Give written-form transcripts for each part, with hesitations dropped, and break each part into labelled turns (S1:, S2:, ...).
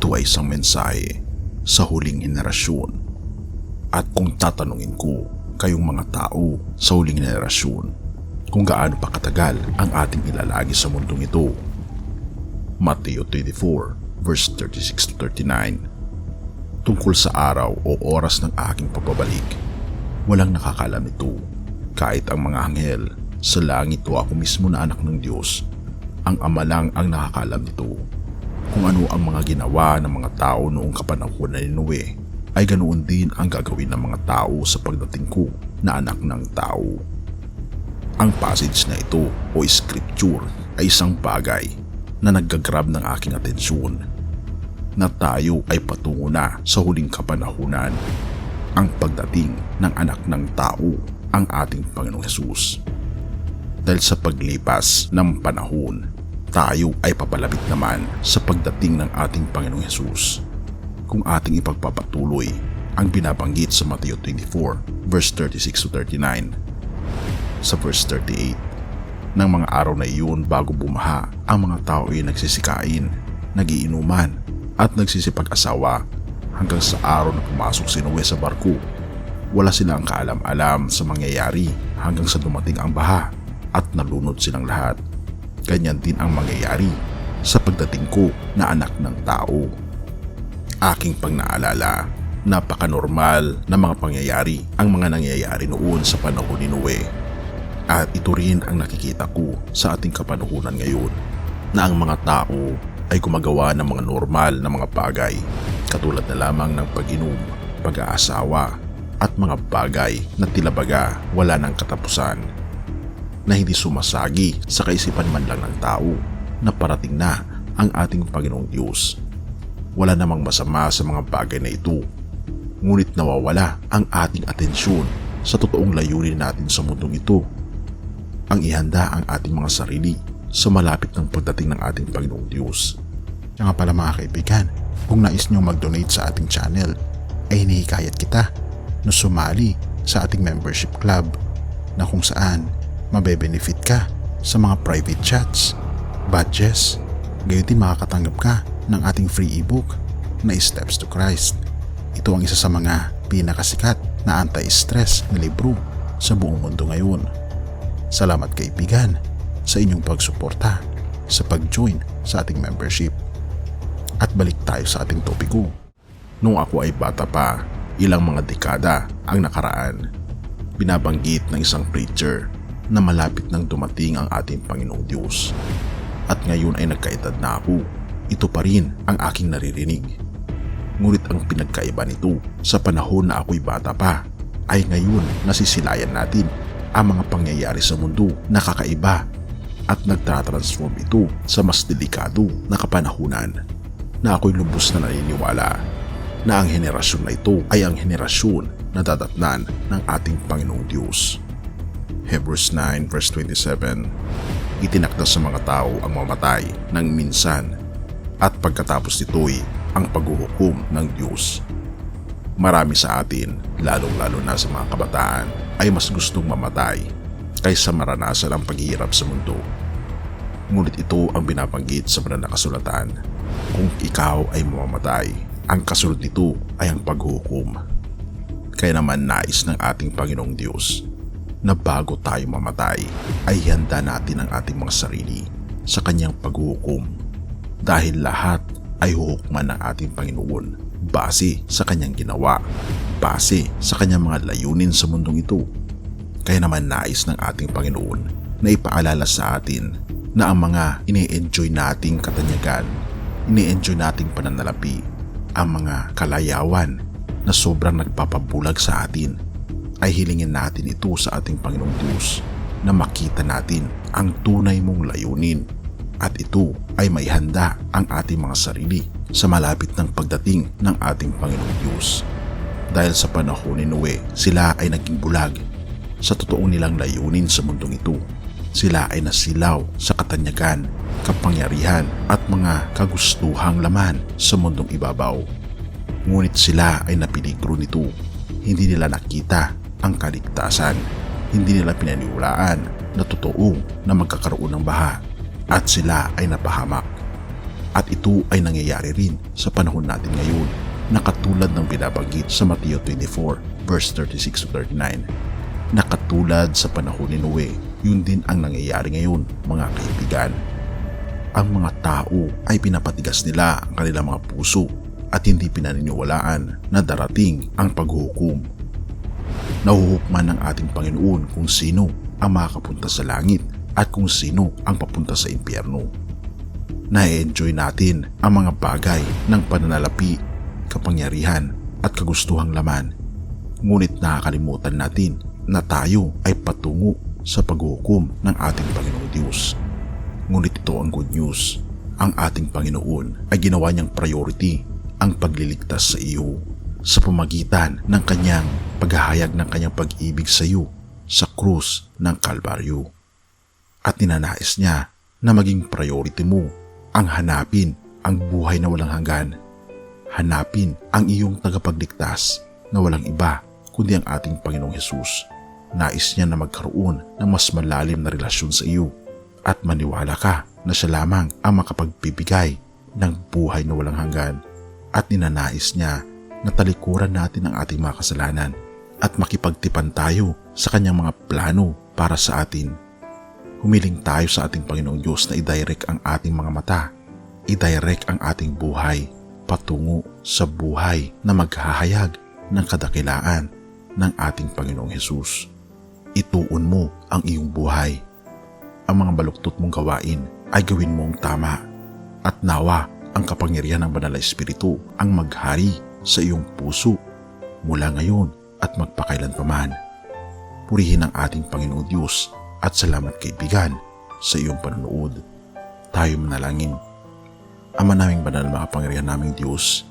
S1: ito ay isang mensahe sa huling henerasyon. At kung tatanungin ko kayong mga tao sa huling henerasyon kung gaano pa katagal ang ating ilalagi sa mundong ito, Mateo 24 verse 36 to 39, tungkol sa araw o oras ng aking pagbabalik, walang nakakalam nito, kahit ang mga anghel sa langit o ako mismo na anak ng Diyos. Ang Ama lang ang nakakalam nito. Kung ano ang mga ginawa ng mga tao noong kapanahunan ni Noe, ay ganoon din ang gagawin ng mga tao sa pagdating ko na anak ng tao. Ang passage na ito o scripture ay isang bagay na naggagrab ng aking atensyon, na tayo ay patungo na sa huling kapanahunan, ang pagdating ng anak ng tao, ang ating Panginoong Hesus. Dahil sa paglipas ng panahon, tayo ay papalapit naman sa pagdating ng ating Panginoong Hesus. Kung ating ipagpapatuloy ang binabanggit sa Mateo 24 verse 36 to 39. Sa verse 38, ng mga araw na iyon bago bumaha, ang mga tao ay nagsisikain, nagiinuman at nagsisipag-asawa hanggang sa araw na pumasok si Noe sa barko. Wala silang kaalam-alam sa mangyayari hanggang sa dumating ang baha at nalunod silang lahat. Ganyan din ang mangyayari sa pagdating ko na anak ng tao. Aking pag-naalala, napaka-normal na mga pangyayari ang mga nangyayari noon sa panahon ni Noe. At ito rin ang nakikita ko sa ating kapanahunan ngayon, na ang mga tao ay gumagawa ng mga normal na mga bagay, katulad na lamang ng pag-inom, pag-aasawa at mga bagay na tila baga wala ng katapusan, na hindi sumasagi sa kaisipan man lang ng tao na parating na ang ating Panginoong Diyos. Wala namang masama sa mga bagay na ito, ngunit nawawala ang ating atensyon sa totoong layunin natin sa mundong ito, ang ihanda ang ating mga sarili sa malapit ng pagdating ng ating Panginoong Diyos. Kaya nga pala mga kaibigan, kung nais nyo mag-donate sa ating channel, ay hinihikayat kita na sumali sa ating membership club, na kung saan mabe-benefit ka sa mga private chats, badges, gayon din makakatanggap ka ng ating free ebook na Steps to Christ. Ito ang isa sa mga pinakasikat na anti-stress na libro sa buong mundo ngayon. Salamat kaibigan sa inyong pagsuporta sa pag-join sa ating membership. At balik tayo sa ating topiko. Nung ako ay bata pa, ilang mga dekada ang nakaraan, binabanggit ng isang preacher na malapit nang dumating ang ating Panginoong Diyos. At ngayon ay nagkaedad na ako, ito pa rin ang aking naririnig. Ngunit ang pinagkaiba nito sa panahon na ako'y bata pa, ay ngayon nasisilayan natin ang mga pangyayari sa mundo na kakaiba, at nagtatransform ito sa mas delikado na kapanahunan, na ako'y lubos na naniniwala na ang henerasyon na ito ay ang henerasyon na dadatnan ng ating Panginoong Diyos. Hebrews 9 verse 27, itinakda sa mga tao ang mamatay ng minsan, at pagkatapos nito'y ang paghuhukom ng Diyos. Marami sa atin, lalong-lalo na sa mga kabataan, ay mas gustong mamatay kaysa maranasan ang paghihirap sa mundo. Ngunit ito ang binabanggit sa banal na kasulatan. Kung ikaw ay mamamatay, ang kasunod nito ay ang paghuhukom. Kaya naman nais ng ating Panginoong Diyos na bago tayo mamatay ay handa natin ang ating mga sarili sa kanyang paghuhukom, dahil lahat ay huhukman ng ating Panginoon base sa kanyang ginawa, base sa kanyang mga layunin sa mundong ito. Kaya naman nais ng ating Panginoon na ipaalala sa atin na ang mga ine-enjoy nating katanyagan, ine-enjoy nating pananalapi, ang mga kalayawan na sobrang nagpapabulag sa atin, ay hilingin natin ito sa ating Panginoong Diyos, na makita natin ang tunay mong layunin, at ito ay may handa ang ating mga sarili sa malapit ng pagdating ng ating Panginoong Diyos. Dahil sa panahon ni Noe, sila ay naging bulag sa totoong nilang layunin sa mundong ito. Sila ay nasilaw sa katanyagan, kapangyarihan at mga kagustuhang laman sa mundong ibabaw. Ngunit sila ay napiligro nito. Hindi nila nakita ang kaligtasan. Hindi nila pinaniwalaan na totoo na magkakaroon ng baha, at sila ay napahamak. At ito ay nangyayari rin sa panahon natin ngayon na katulad ng binabanggit sa Mateo 24 verse 36 to 39. Na katulad sa panahon ni Noe, yun din ang nangyayari ngayon mga kaibigan. Ang mga tao ay pinapatigas nila ang kanilang mga puso at hindi pinaniniwalaan na darating ang paghuhukom. Nahuhukman ng ating Panginoon kung sino ang makakapunta sa langit at kung sino ang papunta sa impyerno. Na-enjoy natin ang mga bagay ng pananalapi, kapangyarihan at kagustuhang laman. Ngunit nakakalimutan natin na tayo ay patungo sa paghuhukom ng ating Panginoong Diyos. Ngunit ito ang good news. Ang ating Panginoon ay ginawa niyang priority ang pagliligtas sa iyo sa pamagitan ng kanyang paghahayag ng kanyang pag-ibig sa iyo sa krus ng Kalbaryo. At ninanais niya na maging priority mo ang hanapin ang buhay na walang hanggan. Hanapin ang iyong tagapagligtas na walang iba kundi ang ating Panginoong Hesus. Nais niya na magkaroon ng mas malalim na relasyon sa iyo at maniwala ka na siya lamang ang makapagpibigay ng buhay na walang hanggan. At ninanais niya na talikuran natin ang ating mga kasalanan at makipagtipan tayo sa kanyang mga plano para sa atin. Humiling tayo sa ating Panginoong Diyos na i-direct ang ating mga mata, i-direct ang ating buhay patungo sa buhay na maghahayag ng kadakilaan ng ating Panginoong Hesus. Ituon mo ang iyong buhay. Ang mga baluktot mong gawain ay gawin mo ang tama at nawa ang kapangyarihan ng Banal na Espiritu ang maghari sa iyong puso mula ngayon at magpakailanpaman. Purihin ang ating Panginoong Diyos at salamat kaibigan sa iyong panonood. Tayo manalangin. Ama naming banal, makapangyarihan naming Diyos,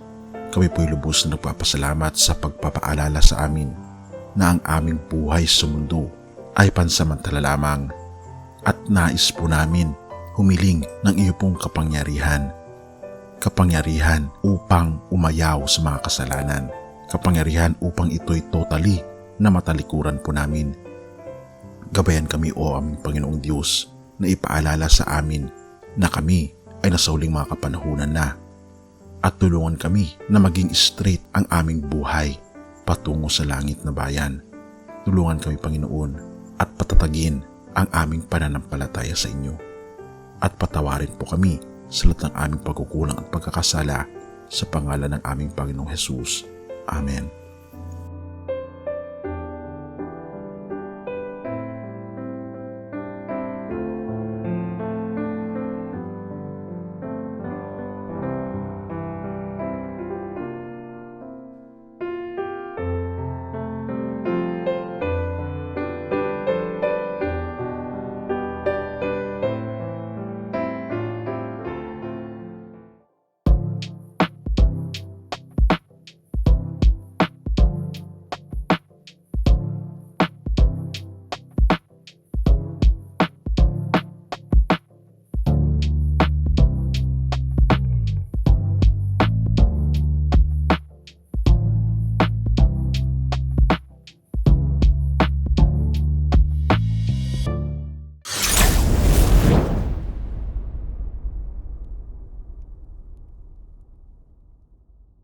S1: kami po'y lubos na nagpapasalamat sa pagpapaalala sa amin na ang aming buhay sa mundo ay pansamantala lamang at nais po namin humiling ng iyo pong kapangyarihan. Kapangyarihan upang umayaw sa mga kasalanan. Kapangyarihan upang ito'y totally na matalikuran po namin. Gabayan kami o aming Panginoong Diyos na ipaalala sa amin na kami ay nasa huling mga kapanahunan na at tulungan kami na maging straight ang aming buhay patungo sa langit na bayan. Tulungan kami Panginoon at patatagin ang aming pananampalataya sa inyo at patawarin po kami sa lahat ng aming pagkukulang at pagkakasala sa pangalan ng aming Panginoong Hesus. Amen.